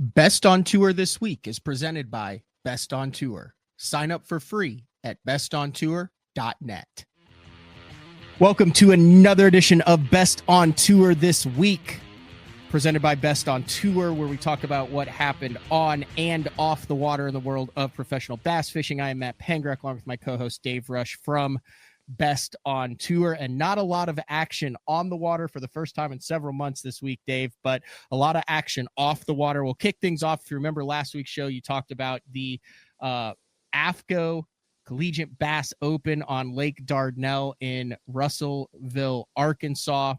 Best on Tour this week is presented by Best on Tour. Sign up for free at bestontour.net. Welcome to another edition of Best on Tour this week, presented by Best on Tour, where we talk about what happened on and off the water in the world of professional bass fishing. I am Matt Pangrac, along with my co-host Dave Rush from Best on Tour, and not a lot of action on the water for the first time in several months this week, Dave, but a lot of action off the water. We'll kick things off. If you remember last week's show, you talked about the AFCO Collegiate Bass Open on Lake Dardanelle in Russellville, Arkansas.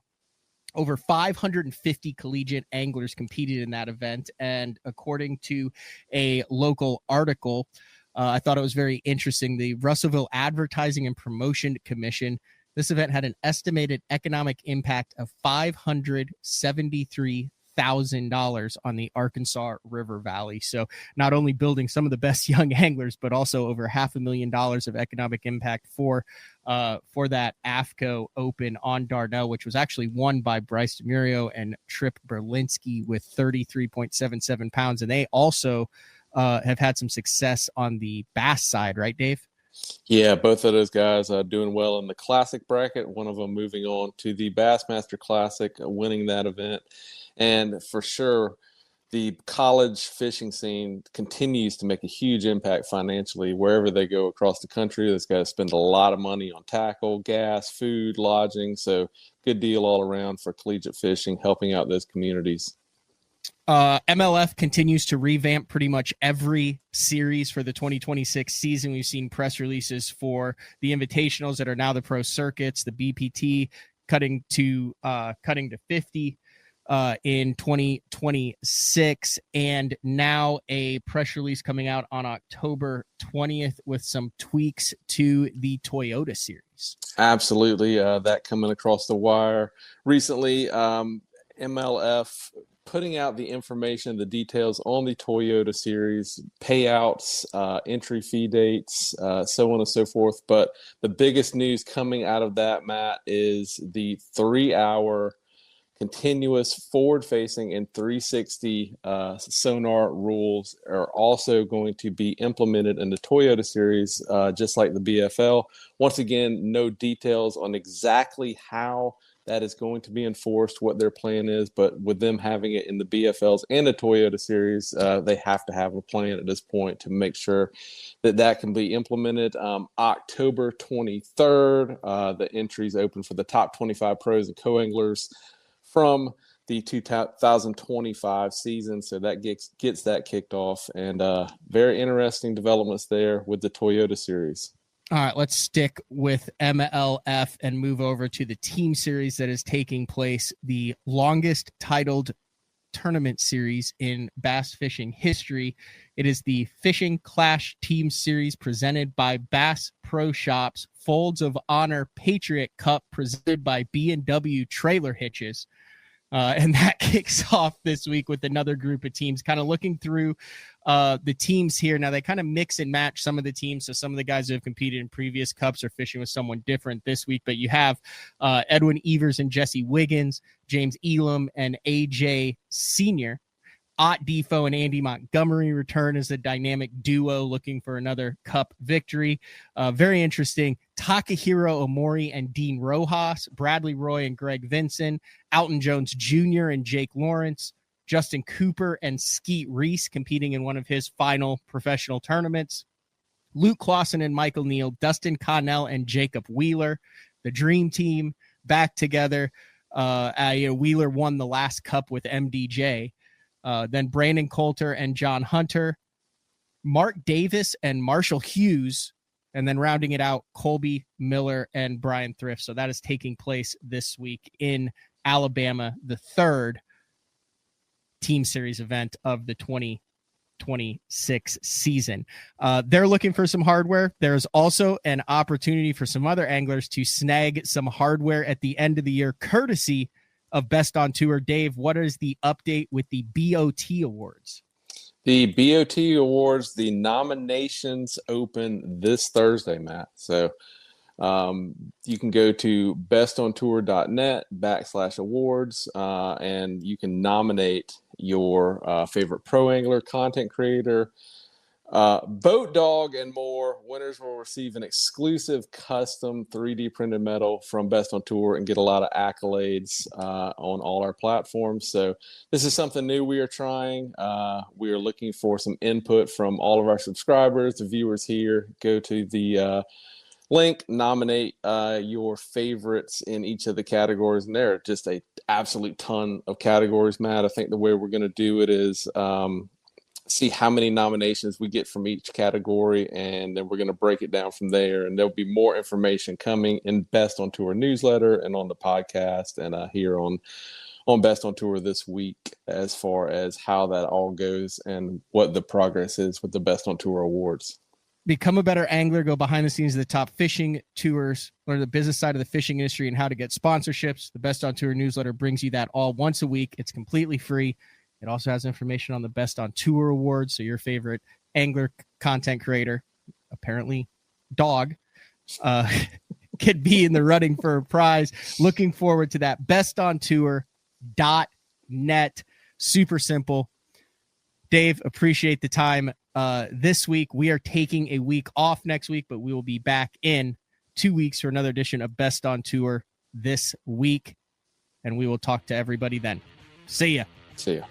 Over 550 collegiate anglers competed in that event, and according to a local article, I thought it was very interesting. The Russellville Advertising and Promotion Commission, this event had an estimated economic impact of $573,000 on the Arkansas River Valley. So not only building some of the best young anglers, but also over $500,000 of economic impact for that AFCO Open on Dardanelle, which was actually won by Bryce DeMurio and Trip Berlinski with 33.77 pounds. And they also have had some success on the bass side, right, Dave? Yeah, both of those guys are doing well in the Classic bracket. One of them moving on to the Bassmaster Classic, winning that event. And for sure, the college fishing scene continues to make a huge impact financially wherever they go across the country. Those guys spend a lot of money on tackle, gas, food, lodging. So good deal all around for collegiate fishing, helping out those communities. MLF continues to revamp pretty much every series for the 2026 season. We've seen press releases for the invitationals that are now the pro circuits, the BPT cutting to 50 in 2026, and now a press release coming out on October 20th with some tweaks to the Toyota series. Absolutely, that coming across the wire recently. MLF putting out the information, the details on the Toyota series, payouts, entry fee dates, so on and so forth. But the biggest news coming out of that, Matt, is the 3-hour continuous forward-facing and 360 sonar rules are also going to be implemented in the Toyota series, just like the BFL. Once again, no details on exactly how that is going to be enforced, what their plan is, but with them having it in the BFLs and the Toyota series, they have to have a plan at this point to make sure that that can be implemented. October 23rd, the entries open for the top 25 pros and co-anglers from the 2025 season. So that gets that kicked off, and very interesting developments there with the Toyota series. All right, let's stick with MLF and move over to the team series that is taking place, the longest titled tournament series in bass fishing history. It is the Fishing Clash Team Series presented by Bass Pro Shops, Folds of Honor Patriot Cup presented by B&W Trailer Hitches. And that kicks off this week with another group of teams, kind of looking through the teams here. Now, they kind of mix and match some of the teams. So some of the guys who have competed in previous cups are fishing with someone different this week. But you have Edwin Evers and Jesse Wiggins, James Elam and AJ Sr., Ott Defo and Andy Montgomery return as a dynamic duo looking for another cup victory. Very interesting. Takahiro Omori and Dean Rojas, Bradley Roy and Greg Vinson, Alton Jones Jr. and Jake Lawrence, Justin Cooper and Skeet Reese competing in one of his final professional tournaments, Luke Clausen and Michael Neal, Dustin Connell and Jacob Wheeler, the Dream Team back together. Wheeler won the last cup with MDJ. Then Brandon Coulter and John Hunter, Mark Davis and Marshall Hughes, and then rounding it out, Colby Miller and Brian Thrift. So that is taking place this week in Alabama, the third team series event of the 2026 season. They're looking for some hardware. There's also an opportunity for some other anglers to snag some hardware at the end of the year, courtesy of Best on Tour. Dave, what is the update with the BOT Awards? The BOT Awards, the nominations open this Thursday, Matt. So you can go to bestontour.net /awards and you can nominate your favorite pro angler, content creator, boat dog, and more. Winners will receive an exclusive custom 3D printed medal from Best on Tour and get a lot of accolades on all our platforms. So this is something new we are trying. We are looking for some input from all of our subscribers, the viewers here. Go to the link, nominate your favorites in each of the categories, and there are just a absolute ton of categories, Matt. I think the way we're going to do it is see how many nominations we get from each category, and then we're going to break it down from there. And there'll be more information coming in Best on Tour newsletter and on the podcast and here on Best on Tour this week, as far as how that all goes and what the progress is with the Best on Tour awards. Become a better angler. Go behind the scenes of the top fishing tours, learn the business side of the fishing industry and how to get sponsorships. The Best on Tour newsletter brings you that all once a week. It's completely free. It also has information on the Best on Tour awards. So your favorite angler content creator, apparently dog, could be in the running for a prize. Looking forward to that. bestontour.net. Super simple. Dave, appreciate the time this week. We are taking a week off next week, but we will be back in 2 weeks for another edition of Best on Tour this week. And we will talk to everybody then. See ya. See ya.